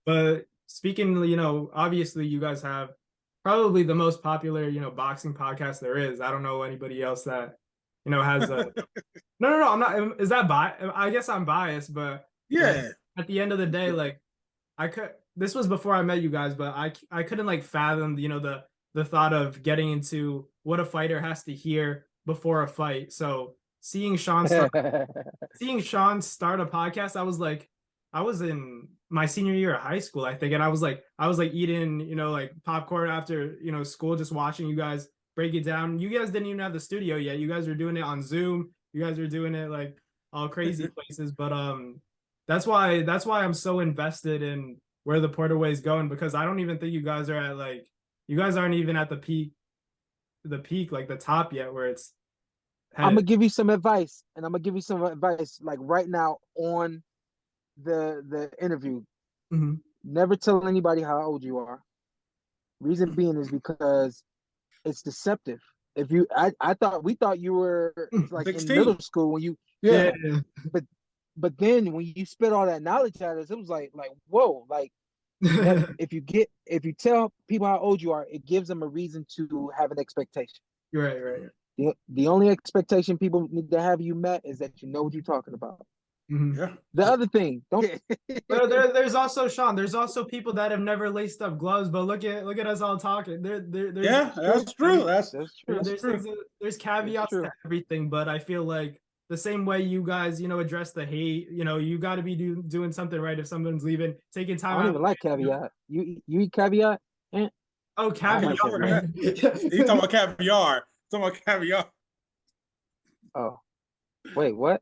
But speaking, obviously you guys have probably the most popular, boxing podcast there is. I don't know anybody else that, has a no, I'm not. Is that I guess I'm biased, but like Yeah. at the end of the day, like this was before I met you guys, but I couldn't like fathom, the thought of getting into what a fighter has to hear before a fight. So seeing Shawn start a podcast, I was like, I was in my senior year of high school, I think, and I was like eating, like popcorn after, school, just watching you guys break it down. You guys didn't even have the studio yet. You guys were doing it on Zoom. You guys were doing it like all crazy places, but that's why I'm so invested in where the Porterway is going, because I don't even think you guys are at like you guys aren't even at the peak like the top yet where it's I'm gonna headed. give you some advice, and I'm gonna give you some advice like right now on the interview. Mhm. Never tell anybody how old you are. Reason being is because it's deceptive. If you, we thought you were like in 16. middle school when you, Yeah. yeah, but then when you spit all that knowledge at us, it was like whoa, like if you tell people how old you are, it gives them a reason to have an expectation. You're right, right. The only expectation people need to have you met is that you know what you're talking about. Mhm. Yeah. The other thing, don't There's also Shawn. There's also people that have never laced up gloves, but look at us all talking. There's Yeah, that's true. that's true. That's there's true. things there's That's caveats to true. everything, but I feel like the same way you guys, address the hate, you got to be doing something right if someone's leaving, taking I time don't out. even like caveat. You eat caveat? Eh, Oh, I don't like caviar. caveat. He's talking about caviar. Talking about caviar. Oh, wait, what?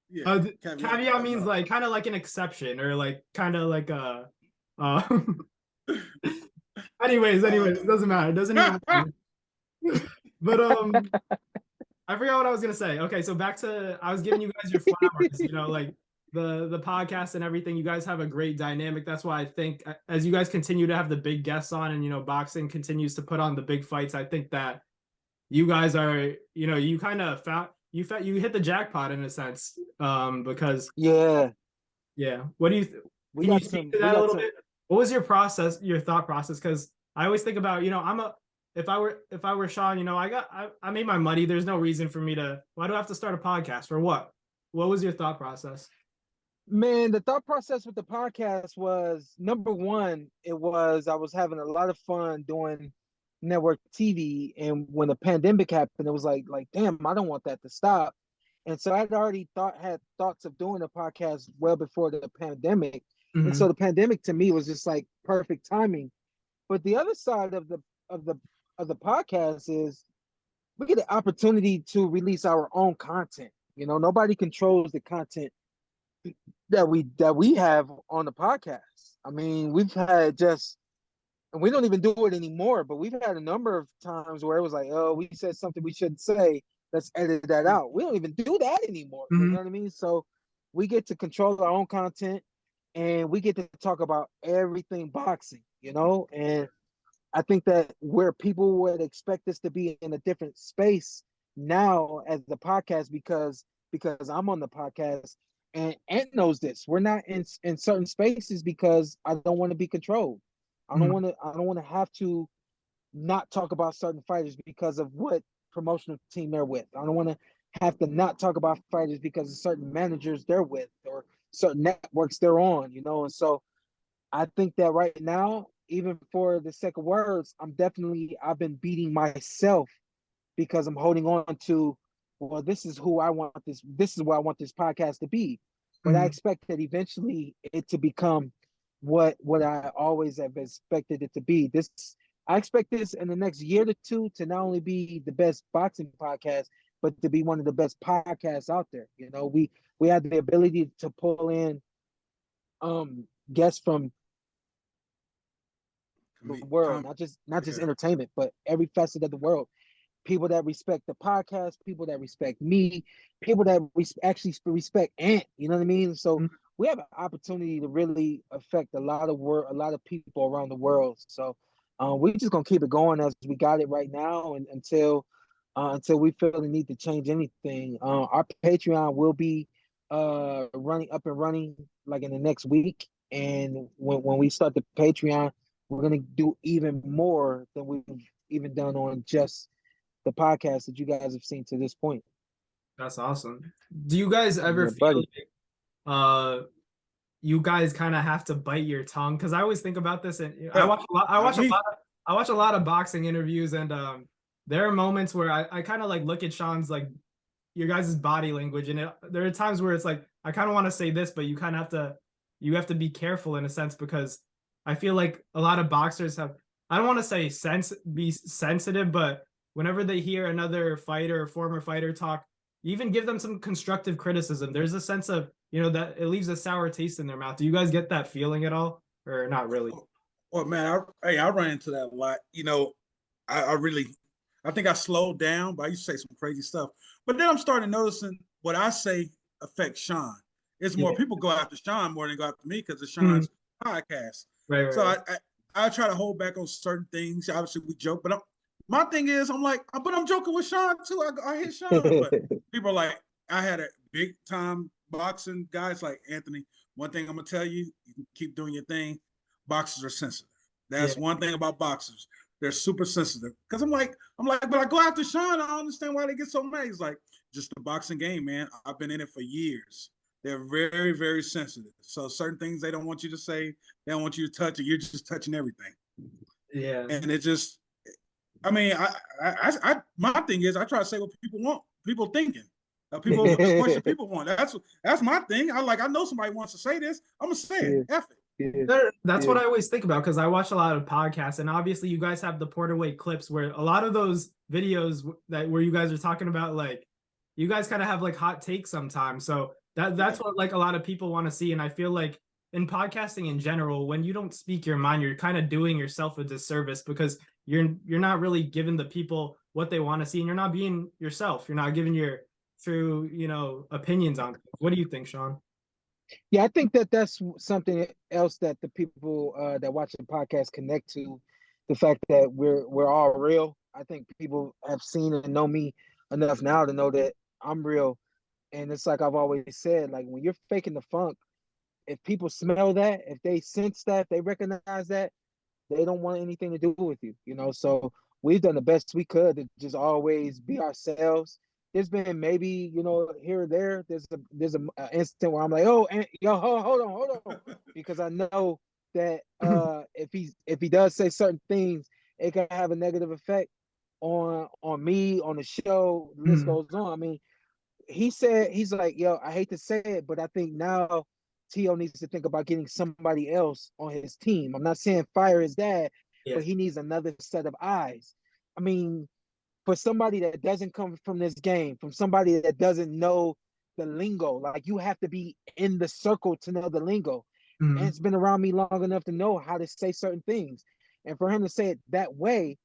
Yeah, Caveat means caviar. like kind of like an exception or like kind of like a. Uh, anyways, it doesn't matter. It doesn't even matter. But I forgot what I was gonna say. Okay, so back to I was giving you guys your flowers. Like the podcast and everything. You guys have a great dynamic. That's why I think as you guys continue to have the big guests on, and boxing continues to put on the big fights, I think that you guys are, you kind of you hit the jackpot in a sense. Because Yeah, yeah, what do you we can you got speak some. to We that a got little some. bit? What was your thought process? Because I always think about, if I were Shawn, I made my money. There's no reason for me to. Why do I have to start a podcast for what? What was your thought process? Man, the thought process with the podcast was number one, it was I was having a lot of fun doing network TV, and when the pandemic happened, it was like damn, I don't want that to stop. And so I'd already had thoughts of doing a podcast well before the pandemic. And so Mm-hmm. the pandemic to me was just like perfect timing. But the other side of the of the podcast is we get the opportunity to release our own content. You know, nobody controls the content that we have on the podcast. I mean, we've had just and we don't even do it anymore, but we've had a number of times where it was like, oh, we said something we shouldn't say. Let's edit that out. We don't even do that anymore. You Mm-hmm. know what I mean? So we get to control our own content and we get to talk about everything boxing, and I think that where people would expect us to be in a different space now as the podcast because I'm on the podcast and Ant knows this. We're not in certain spaces because I don't want to be controlled. I don't want to have to not talk about certain fighters because of what promotional team they're with. I don't want to have to not talk about fighters because of certain managers they're with or certain networks they're on. And so I think that right now, even for the second words, I've been beating myself because I'm holding on to, well, this is who I want this is what I want this podcast to be. But I Mm-hmm. expect that eventually it to become what I always have expected it to be. I expect this in the next year to two to not only be the best boxing podcast, but to be one of the best podcasts out there. We have the ability to pull in guests from the world, not just Yeah. entertainment, but every facet of the world. People that respect the podcast, people that respect me, people that actually respect Ant. You know what I mean? So we have an opportunity to really affect a lot of people around the world. So we're just gonna keep it going as we got it right now, and until we feel the need to change anything. Our Patreon will be running up and running like in the next week, And when we start the Patreon, we're gonna do even more than we've even done on just the podcast that you guys have seen to this point. That's awesome. Do you guys ever Yeah, feel buddy. like you guys kind of have to bite your tongue? Because I always think about this, and I Yeah, watch a lot. not me. I watch a lot of boxing interviews, and there are moments where I kind of like look at Shawn's like your guys' body language, and there are times where it's like I kind of want to say this, but you have to be careful in a sense because I feel like a lot of boxers have, I don't want to say be sensitive, but whenever they hear another fighter or former fighter talk, you even give them some constructive criticism. There's a sense of, that it leaves a sour taste in their mouth. Do you guys get that feeling at all, or not really? Well, man, I run into that a lot. I think I slowed down, but I used to say some crazy stuff. But then I'm starting noticing what I say affects Shawn. It's more Yeah. people go after Shawn more than go after me because it's Mhm. Shawn's podcast. Right, So right. I try to hold back on certain things. Obviously, we joke, but my thing is, I'm like, but I'm joking with Shawn too. I hit Shawn, but people are like, I had a big time boxing guys like Anthony. One thing I'm gonna tell you, you can keep doing your thing. Boxers are sensitive. Yeah. That's one thing about boxers. They're super sensitive. Because I'm like, but I go after Shawn. I don't understand why they get so mad. He's like, just the boxing game, man. I've been in it for years. They're very, very sensitive. So certain things they don't want you to say, they don't want you to touch it. You're just touching everything. Yeah. And it just, I mean, my thing is, I try to say what people want, people thinking, people, the question people want. That's my thing. I know somebody wants to say this. I'm gonna say it. Yeah, F it. That's yeah. what I always think about because I watch a lot of podcasts, and obviously you guys have the Porterweight clips where a lot of those videos where you guys are talking about, like, you guys kind of have like hot takes sometimes. So that's what like a lot of people want to see. And I feel like in podcasting in general, when you don't speak your mind, you're kind of doing yourself a disservice because you're not really giving the people what they want to see, and you're not being yourself. You're not giving your true, opinions on things. What do you think, Shawn? Yeah, I think that that's something else that the people that watch the podcast connect to, the fact that we're all real. I think people have seen and know me enough now to know that I'm real. And it's like I've always said, like when you're faking the funk, if people smell that, if they sense that, if they recognize that, they don't want anything to do with you, So we've done the best we could to just always be ourselves. There's been maybe, here or there, there's a instant where I'm like, oh, and yo, hold on, because I know that if he does say certain things, it can have a negative effect on me, on the show. The list goes on. I mean, he's like, yo, I hate to say it, but I think now T.O. needs to think about getting somebody else on his team. I'm not saying fire his dad, Yeah. but he needs another set of eyes. I mean, for somebody that doesn't come from this game, from somebody that doesn't know the lingo, like you have to be in the circle to know the lingo. And it's been around me long enough to know how to say certain things. And for him to say it that way,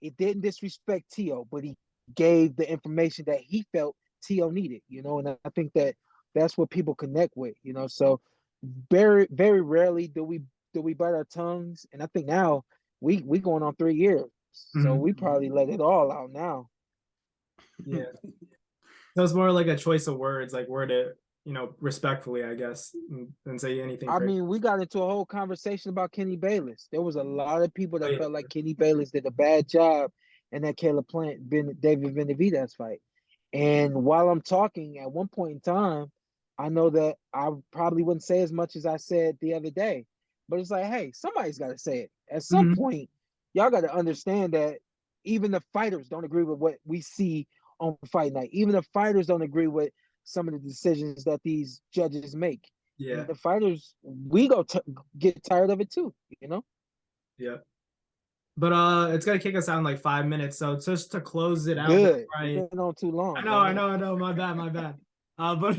it didn't disrespect T.O., but he gave the information that he felt T.O. needed, and I think that that's what people connect with, So very, very rarely do we bite our tongues. And I think now we going on 3 years. So we probably let it all out now. Yeah. So it's more like a choice of words, like word it, respectfully, I guess, and say anything I crazy. mean, we got into a whole conversation about Kenny Bayless. There was a lot of people that yeah. felt like Kenny Bayless did a bad job in that Caleb Plant David Benavidez fight. And while I'm talking, at one point in time, I know that I probably wouldn't say as much as I said the other day. But it's like, hey, somebody's got to say it. At some point, y'all got to understand that even the fighters don't agree with what we see on fight night. Even the fighters don't agree with some of the decisions that these judges make. Yeah. And the fighters, we get tired of it too, Yeah. But it's gonna kick us out in like 5 minutes. So just to close it out, Good. We've been on too long. I know. My bad. But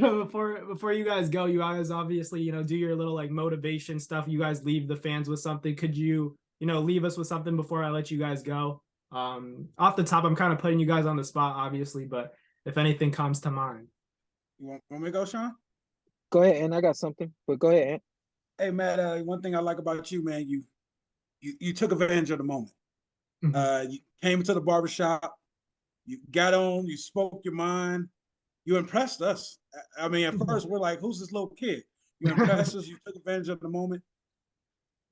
before you guys go, you guys obviously, do your little like motivation stuff. You guys leave the fans with something. Could you, leave us with something before I let you guys go? Off the top, I'm kind of putting you guys on the spot, obviously, but if anything comes to mind. You want me to go, Shawn? Go ahead, and I got something, but go ahead, Ant. Hey, Matt, one thing I like about you, man, you took advantage of the moment. You came into the barbershop, you got on, you spoke your mind, you impressed us. I mean, at first we're like, who's this little kid? You impressed us, you took advantage of the moment.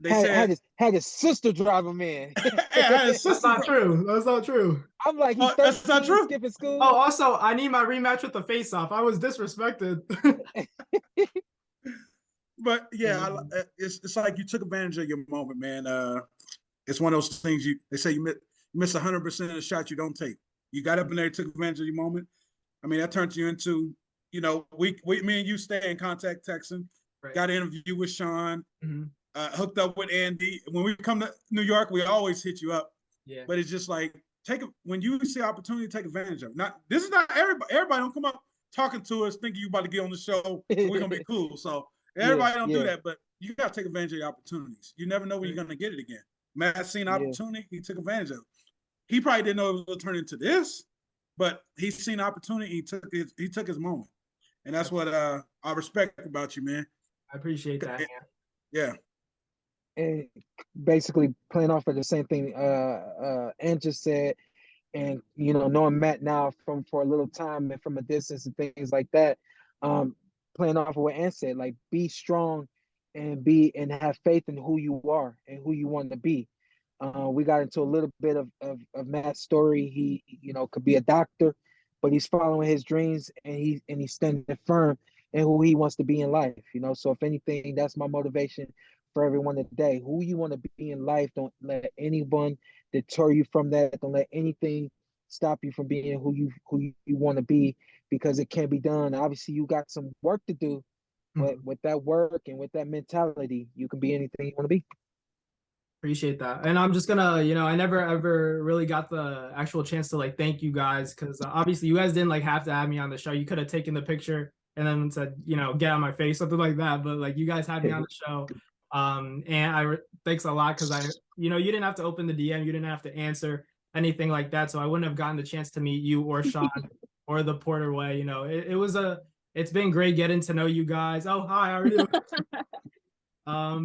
they said had his sister drive him in. hey, I had a That's sister. not true. That's not true. I'm like, he's That's not 13, true. skipping school. Oh, also, I need my rematch with the face off. I was disrespected. But yeah, it's like you took advantage of your moment, man. It's one of those things they say you miss 100% of the shots you don't take. You got up in there, took advantage of your moment. I mean, that turns you into, you know, me and you stay in contact, texting. Right. Got an interview with Shawn. Mm-hmm. Hooked up with Andy. When we come to New York, we always hit you up. Yeah. But it's just like when you see opportunity, take advantage of it. This is not everybody. Everybody don't come up talking to us thinking you about to get on the show. So we're gonna be cool. So everybody don't do that, but you gotta take advantage of your opportunities. You never know when you're gonna get it again. Matt seen opportunity, he took advantage of it. He probably didn't know it was gonna turn into this, but he's seen opportunity. He took his moment, and that's what I respect about you, man. I appreciate that. Yeah. And basically playing off of the same thing Ant just said, and you know, knowing Matt now for a little time and from a distance and things like that, playing off of what Ant said, like be strong and have faith in who you are and who you want to be. We got into a little bit of Matt's story. He, you know, could be a doctor, but he's following his dreams and he's standing firm in who he wants to be in life. You know, so if anything, that's my motivation for everyone today. Who you want to be in life, don't let anyone deter you from that. Don't let anything stop you from being who you want to be, because it can be done. Obviously, you got some work to do, but with that work and with that mentality, you can be anything you want to be. Appreciate that. And I'm just gonna, you know, I never ever really got the actual chance to like thank you guys, because obviously you guys didn't like have to have me on the show. You could have taken the picture and then said, you know, get on my face, something like that. But like you guys had me on the show. And thanks a lot, because you know, you didn't have to open the DM, you didn't have to answer anything like that, so I wouldn't have gotten the chance to meet you or Shawn or the Porter Way. You know, it's been great getting to know you guys. Oh, hi, how are you?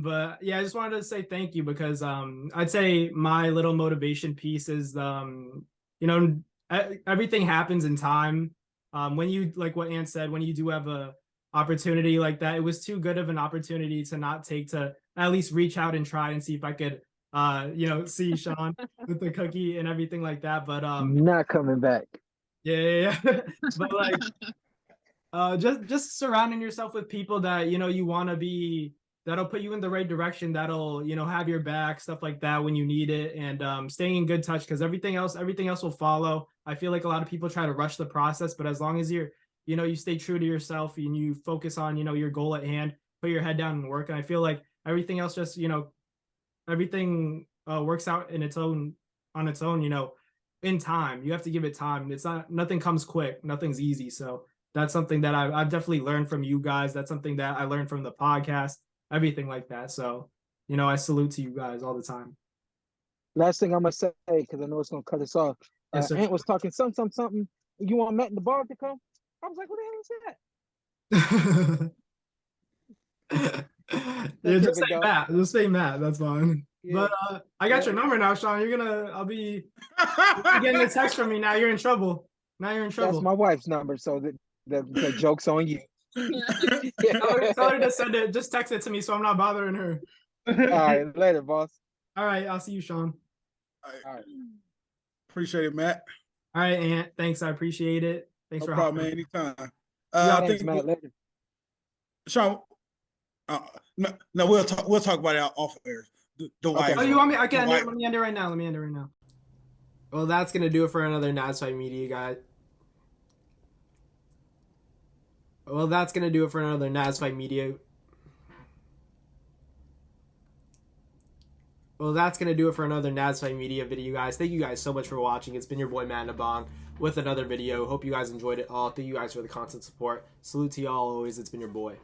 But yeah, I just wanted to say thank you, because I'd say my little motivation piece is you know, everything happens in time. When you, like what Ant said, when you do have a opportunity like that, it was too good of an opportunity to not take, to at least reach out and try and see if I could you know, see Shawn with the cookie and everything like that. But not coming back. Yeah. But like just surrounding yourself with people that, you know, you want to be, that'll put you in the right direction, that'll, you know, have your back, stuff like that when you need it, and staying in good touch, because everything else will follow. I feel like a lot of people try to rush the process, but as long as you know, you stay true to yourself and you focus on, you know, your goal at hand, put your head down and work. And I feel like everything else just, you know, everything works out on its own, you know, in time. You have to give it time. Nothing comes quick. Nothing's easy. So that's something that I've definitely learned from you guys. That's something that I learned from the podcast, everything like that. So, you know, I salute to you guys all the time. Last thing I'm going to say, because I know it's going to cut us off. Yes, sir. Ant was talking something. You want Matt in the bar to come? I was like, what the hell is that? Yeah, just say Matt. Just say Matt. That's fine. Yeah. But I got your number now, Shawn. I'll be getting a text from me now. You're in trouble. That's my wife's number, so the joke's on you. Tell her to send it. Just text it to me so I'm not bothering her. All right, later, boss. All right, I'll see you, Shawn. All right. Appreciate it, Matt. All right, Ant. Thanks. I appreciate it. Thanks no for problem, man. Anytime. I think Matt later. Shawn, no, we'll talk about it off air. The okay. Oh, you want me? I can. Let me end it right now. Well, that's gonna do it for another Nabzz Fight Media, guys. Well, that's gonna do it for another Nabzz Fight Media. Well, that's going to do it for another Nabzz Fight Media video, guys. Thank you guys so much for watching. It's been your boy, Matt Nabzz, with another video. Hope you guys enjoyed it all. Thank you guys for the constant support. Salute to y'all always. It's been your boy.